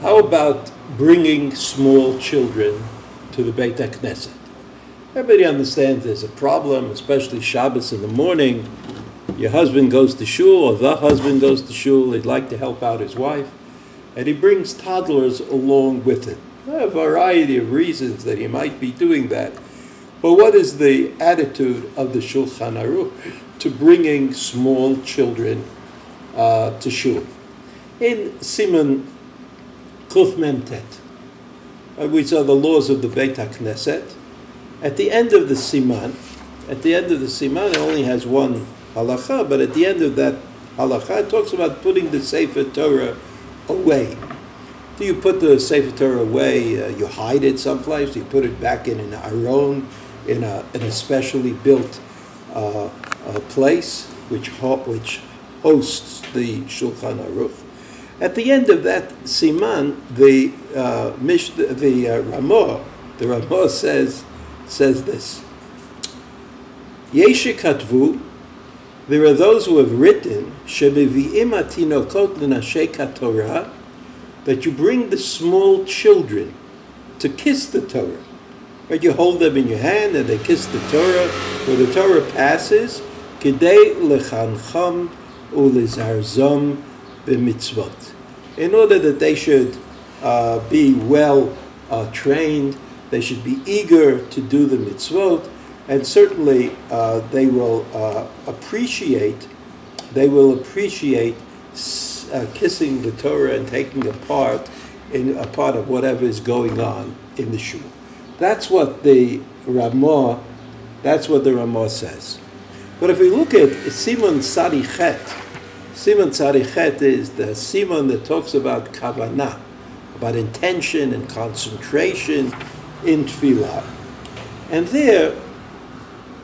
How about bringing small children to the Beit HaKnesset? Everybody understands there's a problem, especially Shabbos in the morning. Your husband goes to shul, or the husband goes to shul. He'd like to help out his wife, and he brings toddlers along with him. There are a variety of reasons that he might be doing that. But what is the attitude of the Shulchan Aruch to bringing small children to shul? In Siman Kuf Mem Tet, which are the laws of the Beit HaKnesset, at the end of the Siman, it only has one halacha, but at the end of that halacha, it talks about putting the Sefer Torah away. Do you put the Sefer Torah away? You hide it someplace? You put it back in an aron, in a specially built place which hosts the Shulchan Aruch. At the end of that siman, the Ramah says this: Yeshikatvu. There are those who have written shebevi'im atinokot l'nashei katorah, that you bring the small children to kiss the Torah. Right? You hold them in your hand and they kiss the Torah. Where the Torah passes, kidei lechancham ulezarzom b'mitzvot, in order that they should be well trained, they should be eager to do the mitzvot, and certainly they will appreciate kissing the Torah and taking a part of whatever is going on in the shul. That's what the Ramah says. But if we look at Siman Tzadichet, Siman Tzadichet is the Siman that talks about kavanah, about intention and concentration in tefillah. And there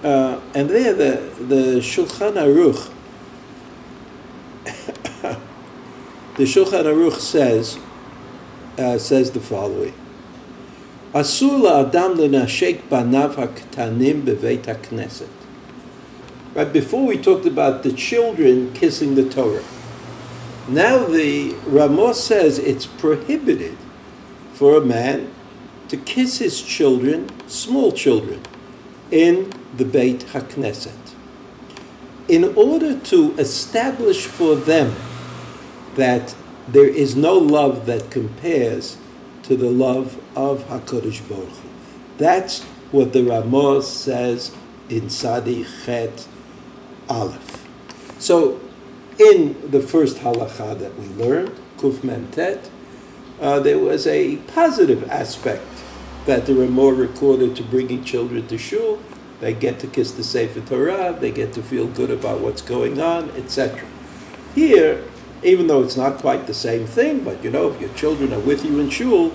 the Shulchan Aruch the Shulchan Aruch says the following: Asur la'adam lenashek banav haktanim beveit hakneset. Right, before we talked about the children kissing the Torah. Now the Ramah says it's prohibited for a man to kiss his children, small children, in the Beit HaKnesset, in order to establish for them that there is no love that compares to the love of HaKadosh Baruch Hu. That's what the Ramah says in Sadi Chet Aleph. So, in the first halacha that we learned, Kuf Mem Tet, there was a positive aspect that the Ramah recorded to bringing children to shul. They get to kiss the Sefer Torah, they get to feel good about what's going on, etc. Here, even though it's not quite the same thing, but if your children are with you in shul,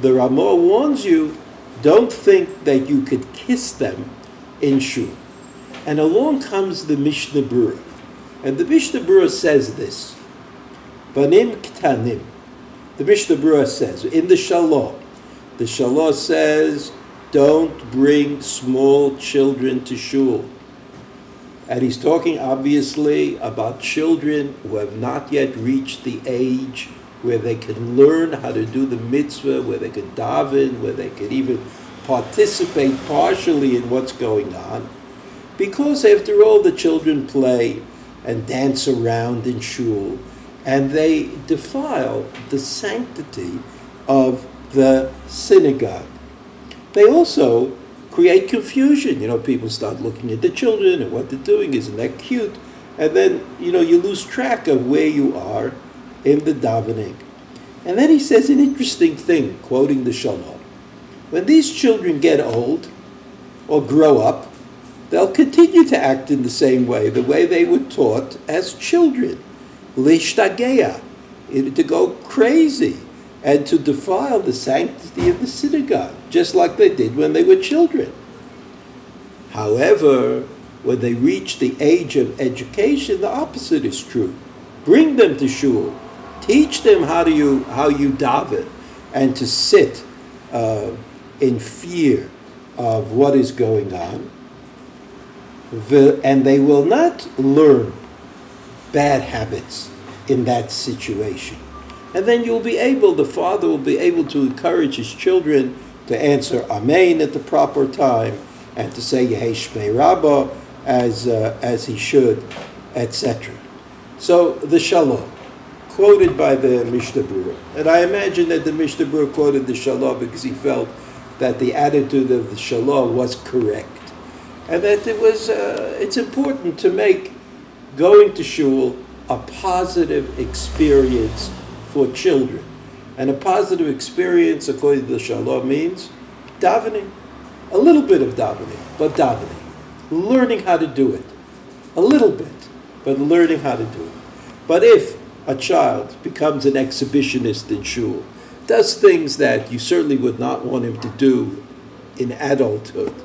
the Ramah warns you, don't think that you could kiss them in shul. And along comes the Mishnah Berurah. And the Mishnah Berurah says this: Banim Ktanim. The Mishnah Berurah says, in the Shalah says, don't bring small children to shul. And he's talking obviously about children who have not yet reached the age where they can learn how to do the mitzvah, where they could daven, where they could even participate partially in what's going on. Because after all, the children play and dance around in shul, and they defile the sanctity of the synagogue. They also create confusion. People start looking at the children and what they're doing. Isn't that cute? And then, you lose track of where you are in the davening. And then he says an interesting thing, quoting the Shalom. When these children get old or grow up, they'll continue to act in the same way, the way they were taught as children. Lishtageya, to go crazy and to defile the sanctity of the synagogue, just like they did when they were children. However, when they reach the age of education, the opposite is true. Bring them to shul. Teach them how you daven, and to sit in fear of what is going on. And they will not learn bad habits in that situation. And then the father will be able to encourage his children to answer Amen at the proper time and to say Yehei Shmei Rabbah as he should, etc. So the Shalom, quoted by the Mishnah Berurah. And I imagine that the Mishnah Berurah quoted the Shalom because he felt that the attitude of the Shalom was correct. And that it's important to make going to shul a positive experience for children. And a positive experience, according to the Shalom, means davening. A little bit of davening, but davening. Learning how to do it. A little bit, but learning how to do it. But if a child becomes an exhibitionist in shul, does things that you certainly would not want him to do in adulthood,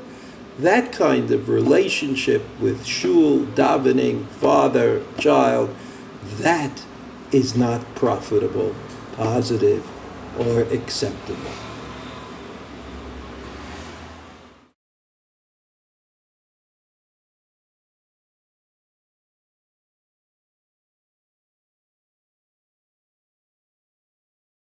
that kind of relationship with shul, davening, father, child, that is not profitable, positive, or acceptable.